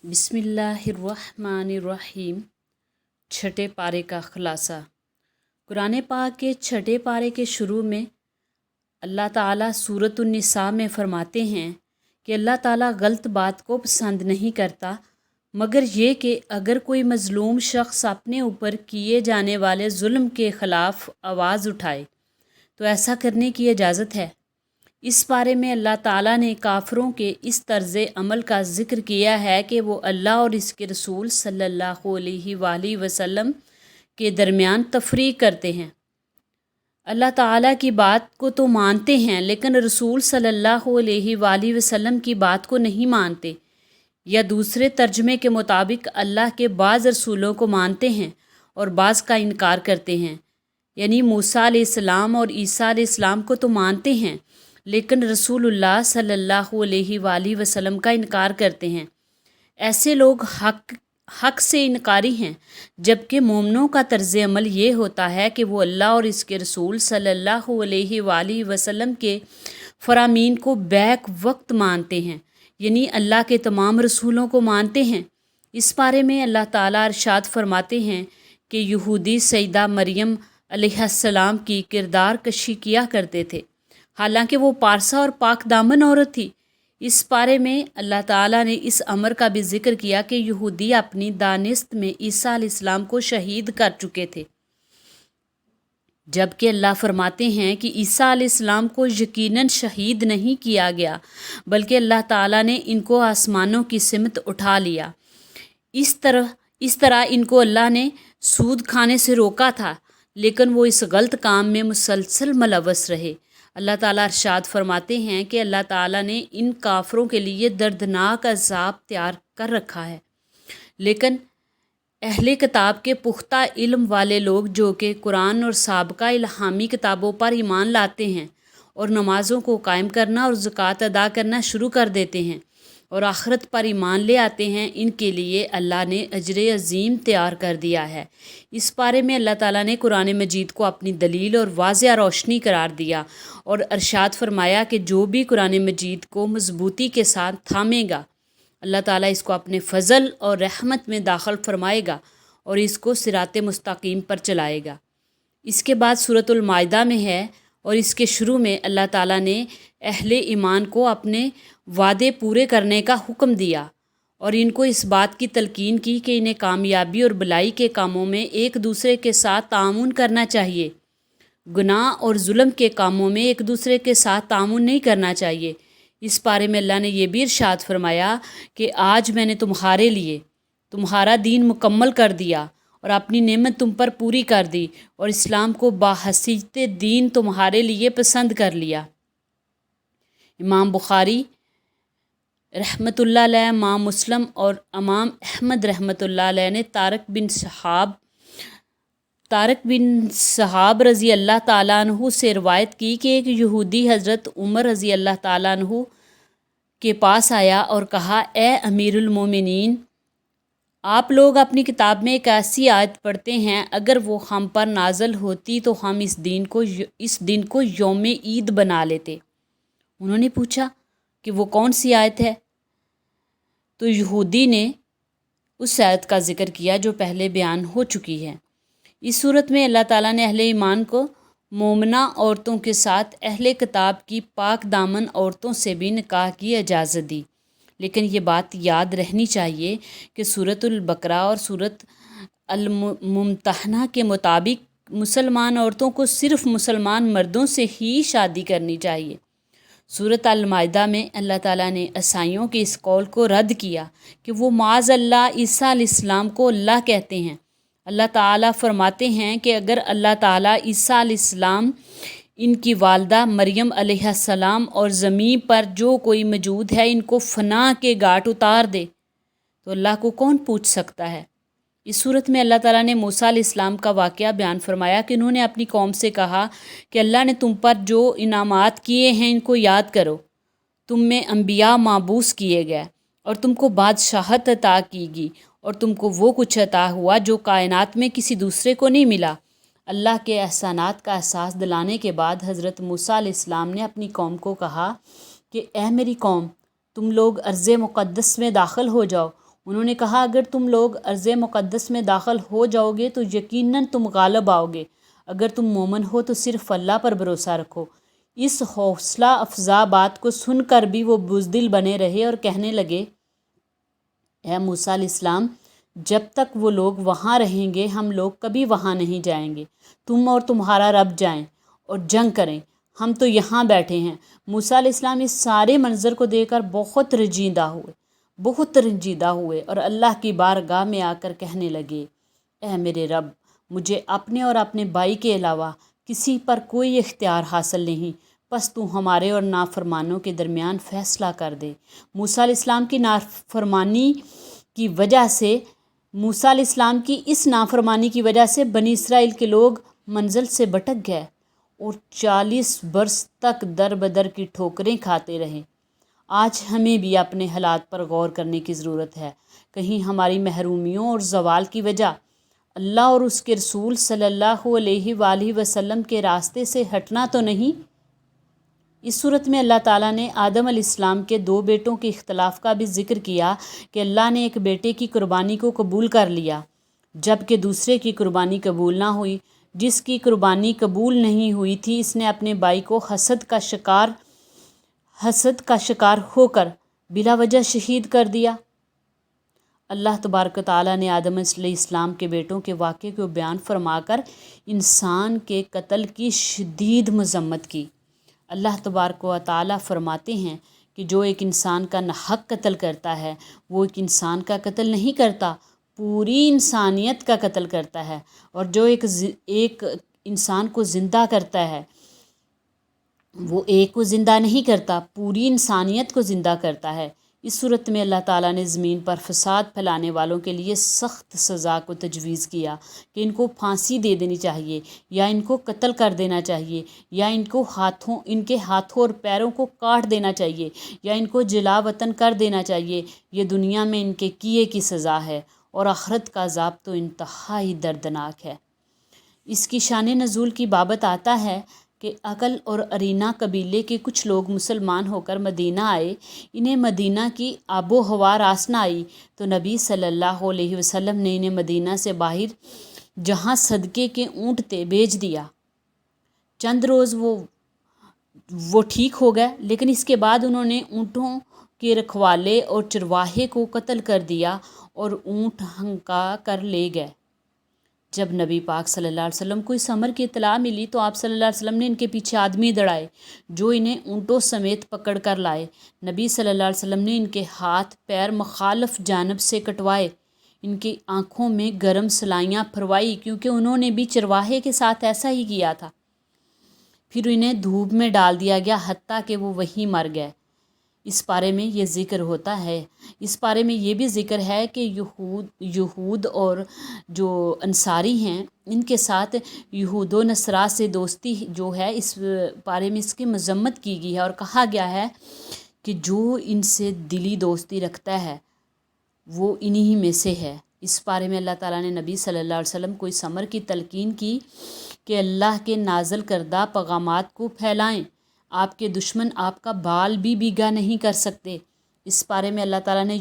बिस्मिल्लाहिर्रहमानिर्रहीम। छठे पारे का खुलासा। कुरान पाक के छठे पारे के शुरू में अल्लाह ताला सूरत उन-निसा में फ़रमाते हैं कि अल्लाह ताला गलत बात को पसंद नहीं करता मगर ये कि अगर कोई मज़लूम शख्स अपने ऊपर किए जाने वाले जुल्म के ख़िलाफ़ आवाज़ उठाए तो ऐसा करने की इजाज़त है। इस बारे में अल्लाह ताला ने काफिरों के इस तर्ज़ अमल का ज़िक्र किया है कि वो अल्लाह और इसके रसूल सल्लल्लाहु अलैहि वसल्लम के दरमियान तफरीक करते हैं। अल्लाह ताला की बात को तो मानते हैं लेकिन रसूल सल्लल्लाहु अलैहि वसल्लम की बात को नहीं मानते, या दूसरे तर्जमे के मुताबिक अल्लाह के बाज़ रसूलों को मानते हैं और बाज़ का इनकार करते हैं। यानी मूसा अलैहिस्सलाम और ईसा अलैहिस्सलाम को तो मानते हैं लेकिन रसूलुल्लाह सल्लल्लाहु अलैहि वसल्लम का इनकार करते हैं। ऐसे लोग हक से इनकारी हैं, जबकि मोमनों का तर्ज़ अमल ये होता है कि वो अल्लाह और इसके रसूल सल्लल्लाहु अलैहि वसल्लम के फ़रामीन को बैक वक्त मानते हैं, यानी अल्लाह के तमाम रसूलों को मानते हैं। इस बारे में अल्लाह ताला इरशाद फरमाते हैं कि यहूदी सैयदा मरियम अलैहिस्सलाम की किरदार कशी किया करते थे, हालांकि वो पारसा और पाक दामन औरत थी। इस बारे में अल्लाह ताला ने इस अमर का भी जिक्र किया कि यहूदी अपनी दानिस्त में ईसा अलैहिस्सलाम को शहीद कर चुके थे, जबकि अल्लाह फरमाते हैं कि ईसा अलैहिस्सलाम को यकीनन शहीद नहीं किया गया बल्कि अल्लाह ताला ने इनको आसमानों की सिमत उठा लिया। इस तरह इनको अल्लाह ने सूद खाने से रोका था, लेकिन वो इस गलत काम में मुसलसल मुलव्वस रहे। अल्लाह ताला इरशाद फरमाते हैं कि अल्लाह ताला ने इन काफरों के लिए दर्दनाक अज़ाब तैयार कर रखा है। लेकिन अहले किताब के पुख्ता इल्म वाले लोग जो कि कुरान और साबका इल्हामी किताबों पर ईमान लाते हैं और नमाज़ों को कायम करना और ज़कात अदा करना शुरू कर देते हैं और आखिरत पर ईमान ले आते हैं, इनके लिए अल्लाह ने अजर अज़ीम तैयार कर दिया है। इस बारे में अल्लाह ताला ने कुरान मजीद को अपनी दलील और वाज़िया रोशनी करार दिया और अरशाद फरमाया कि जो भी कुरान मजीद को मजबूती के साथ थामेगा अल्लाह ताला इसको अपने फ़ज़ल और रहमत में दाखिल फरमाएगा और इसको सिरात मुस्तकीम पर चलाएगा। इसके बाद सूरतुल माइदा में है और इसके शुरू में अल्लाह ताला ने अहले ईमान को अपने वादे पूरे करने का हुक्म दिया और इनको इस बात की तलकीन की कि इन्हें कामयाबी और भलाई के कामों में एक दूसरे के साथ तामुन करना चाहिए, गुनाह और जुल्म के कामों में एक दूसरे के साथ तामुन नहीं करना चाहिए। इस बारे में अल्लाह ने यह भी इरशाद फरमाया कि आज मैंने तुम्हारे लिए तुम्हारा दीन मुकम्मल कर दिया और अपनी नेमत तुम पर पूरी कर दी और इस्लाम को बाहसीत दीन तुम्हारे लिए पसंद कर लिया। इमाम बुखारी रहमतुल्लाह अलैह, इमाम मुस्लिम और इमाम अहमद रहमतुल्लाह अलैह ने तारिक बिन सहाब रज़ी अल्लाह ताला अन्हु से रवायत की कि एक यहूदी हज़रत उमर रज़ी अल्लाह ताला अन्हु के पास आया और कहा, ए अमीरुल मोमिनीन, आप लोग अपनी किताब में एक ऐसी आयत पढ़ते हैं, अगर वो हम पर नाजल होती तो हम इस दिन को यौम ईद बना लेते। उन्होंने पूछा कि वो कौन सी आयत है? तो यहूदी ने उस आयत का ज़िक्र किया जो पहले बयान हो चुकी है। इस सूरत में अल्लाह ताला ने अहले ईमान को मोमना औरतों के साथ अहले किताब की पाक दामन औरतों से भी निकाह की इजाज़त दी। लेकिन ये बात याद रहनी चाहिए कि सूरतुल बकरा और सूरत अल मुमतहना के मुताबिक मुसलमान औरतों को सिर्फ़ मुसलमान मर्दों से ही शादी करनी चाहिए। सूरत अल माइदा में अल्लाह ताला ने ईसाइयों के इस कौल को रद्द किया कि वो माज़ अल्लाह ईसा अलैहिस्सलाम को अल्लाह कहते हैं। अल्लाह ताला फरमाते हैं कि अगर अल्लाह ताला ईसा अलैहिस्सलाम, इनकी वालदा मरियम अलैहिस्सलाम और ज़मीन पर जो कोई मौजूद है इनको फना के घाट उतार दे तो अल्लाह को कौन पूछ सकता है। इस सूरत में अल्लाह ताला ने मूसा अलैहिस्सलाम का वाक़या बयान फरमाया कि उन्होंने अपनी कौम से कहा कि अल्लाह ने तुम पर जो इनामात किए हैं इनको याद करो। तुम में अंबिया माबूस किए गए और तुमको बादशाहत अता की गई और तुमको वो कुछ अता हुआ जो कायनात में किसी दूसरे को नहीं मिला। अल्लाह के एहसानात का एहसास दिलाने के बाद हज़रत मूसा अलैहिस्सलाम ने अपनी कौम को कहा कि ए मेरी कौम, तुम लोग अर्ज़ मुक़द्दस में दाखिल हो जाओ। انہوں نے کہا اگر تم لوگ ارض مقدس میں داخل ہو جاؤ گے تو یقیناً تم غالب آؤ گے، اگر تم مومن ہو تو صرف اللہ پر بھروسہ رکھو۔ اس حوصلہ افزا بات کو سن کر بھی وہ بزدل بنے رہے اور کہنے لگے، اے موسیٰ علیہ السلام، جب تک وہ لوگ وہاں رہیں گے ہم لوگ کبھی وہاں نہیں جائیں گے، تم اور تمہارا رب جائیں اور جنگ کریں، ہم تو یہاں بیٹھے ہیں۔ موسیٰ علیہ السلام اس سارے منظر کو دیکھ کر بہت رنجیدہ ہوئے اور اللہ کی بارگاہ میں آ کر کہنے لگے، اے میرے رب، مجھے اپنے اور اپنے بھائی کے علاوہ کسی پر کوئی اختیار حاصل نہیں، پس تو ہمارے اور نافرمانوں کے درمیان فیصلہ کر دے۔ موسیٰ علیہ السلام کی نافرمانی کی وجہ سے اس نافرمانی کی وجہ سے بنی اسرائیل کے لوگ منزل سے بھٹک گئے اور 40 برس تک در بدر کی ٹھوکریں کھاتے رہے۔ آج ہمیں بھی اپنے حالات پر غور کرنے کی ضرورت ہے، کہیں ہماری محرومیوں اور زوال کی وجہ اللہ اور اس کے رسول صلی اللہ علیہ وآلہ وسلم کے راستے سے ہٹنا تو نہیں۔ اس صورت میں اللہ تعالیٰ نے آدم علیہ السلام کے 2 بیٹوں کے اختلاف کا بھی ذکر کیا کہ اللہ نے ایک بیٹے کی قربانی کو قبول کر لیا جبکہ دوسرے کی قربانی قبول نہ ہوئی۔ جس کی قربانی قبول نہیں ہوئی تھی اس نے اپنے بھائی کو حسد کا شکار ہو کر بلا وجہ شہید کر دیا۔ اللہ تبارک و تعالیٰ نے آدم علیہ السلام کے بیٹوں کے واقعے کو بیان فرما کر انسان کے قتل کی شدید مذمت کی۔ اللہ تبارک و تعالیٰ فرماتے ہیں کہ جو ایک انسان کا ناحق قتل کرتا ہے وہ ایک انسان کا قتل نہیں کرتا، پوری انسانیت کا قتل کرتا ہے، اور جو ایک انسان کو زندہ کرتا ہے وہ ایک کو زندہ نہیں کرتا، پوری انسانیت کو زندہ کرتا ہے۔ اس صورت میں اللہ تعالیٰ نے زمین پر فساد پھیلانے والوں کے لیے سخت سزا کو تجویز کیا کہ ان کو پھانسی دے دینی چاہیے یا ان کو قتل کر دینا چاہیے یا ان کے ہاتھوں اور پیروں کو کاٹ دینا چاہیے یا ان کو جلا وطن کر دینا چاہیے۔ یہ دنیا میں ان کے کیے کی سزا ہے اور آخرت کا عذاب تو انتہائی دردناک ہے۔ اس کی شان نزول کی بابت آتا ہے کہ عقل اور ارینا قبیلے کے کچھ لوگ مسلمان ہو کر مدینہ آئے، انہیں مدینہ کی آب و ہوا راس نہ آئی تو نبی صلی اللہ علیہ وسلم نے انہیں مدینہ سے باہر جہاں صدقے کے اونٹ تھے بھیج دیا۔ چند روز وہ ٹھیک ہو گئے، لیکن اس کے بعد انہوں نے اونٹوں کے رکھوالے اور چرواہے کو قتل کر دیا اور اونٹ ہنکا کر لے گئے۔ جب نبی پاک صلی اللہ علیہ وسلم کو اس امر کی اطلاع ملی تو آپ صلی اللہ علیہ وسلم نے ان کے پیچھے آدمی دوڑائے جو انہیں اونٹوں سمیت پکڑ کر لائے۔ نبی صلی اللہ علیہ وسلم نے ان کے ہاتھ پیر مخالف جانب سے کٹوائے، ان کی آنکھوں میں گرم سلائیاں پھروائی کیونکہ انہوں نے بھی چرواہے کے ساتھ ایسا ہی کیا تھا۔ پھر انہیں دھوپ میں ڈال دیا گیا حتیٰ کہ وہ وہیں مر گئے۔ اس پارے میں یہ ذکر ہوتا ہے، اس پارے میں یہ بھی ذکر ہے کہ یہود اور جو انصاری ہیں ان کے ساتھ یہود و نصارہ سے دوستی جو ہے، اس پارے میں اس کی مذمت کی گئی ہے اور کہا گیا ہے کہ جو ان سے دلی دوستی رکھتا ہے وہ انہی میں سے ہے۔ اس بارے میں اللہ تعالیٰ نے نبی صلی اللہ علیہ وسلم کو اس امر کی تلقین کی کہ اللہ کے نازل کردہ پیغامات کو پھیلائیں، آپ کے دشمن آپ کا بال بھی بیگا نہیں کر سکتے۔ اس بارے میں اللہ تعالیٰ نے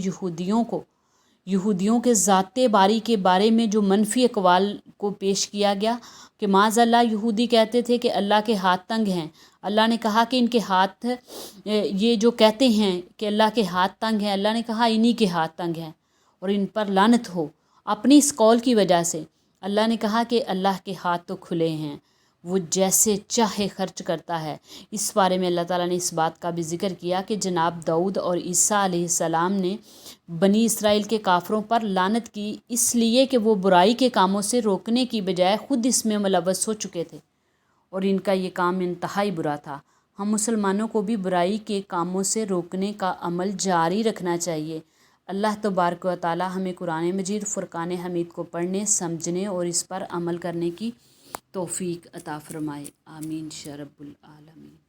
یہودیوں کے ذات باری کے بارے میں جو منفی اقوال کو پیش کیا گیا کہ معاذ اللہ یہودی کہتے تھے کہ اللہ کے ہاتھ تنگ ہیں۔ اللہ نے کہا کہ ان کے ہاتھ، یہ جو کہتے ہیں کہ اللہ کے ہاتھ تنگ ہیں، اللہ نے کہا انہی کے ہاتھ تنگ ہیں اور ان پر لعنت ہو۔ اپنی اس قول کی وجہ سے اللہ نے کہا کہ اللہ کے ہاتھ تو کھلے ہیں، وہ جیسے چاہے خرچ کرتا ہے۔ اس بارے میں اللہ تعالیٰ نے اس بات کا بھی ذکر کیا کہ جناب داؤد اور عیسیٰ علیہ السلام نے بنی اسرائیل کے کافروں پر لعنت کی اس لیے کہ وہ برائی کے کاموں سے روکنے کی بجائے خود اس میں ملوث ہو چکے تھے اور ان کا یہ کام انتہائی برا تھا۔ ہم مسلمانوں کو بھی برائی کے کاموں سے روکنے کا عمل جاری رکھنا چاہیے۔ اللہ تبارک و تعالیٰ ہمیں قرآن مجید فرقان حمید کو پڑھنے، سمجھنے اور اس پر عمل کرنے کی توفیق عطا فرمائے۔ آمین یا رب العالمین۔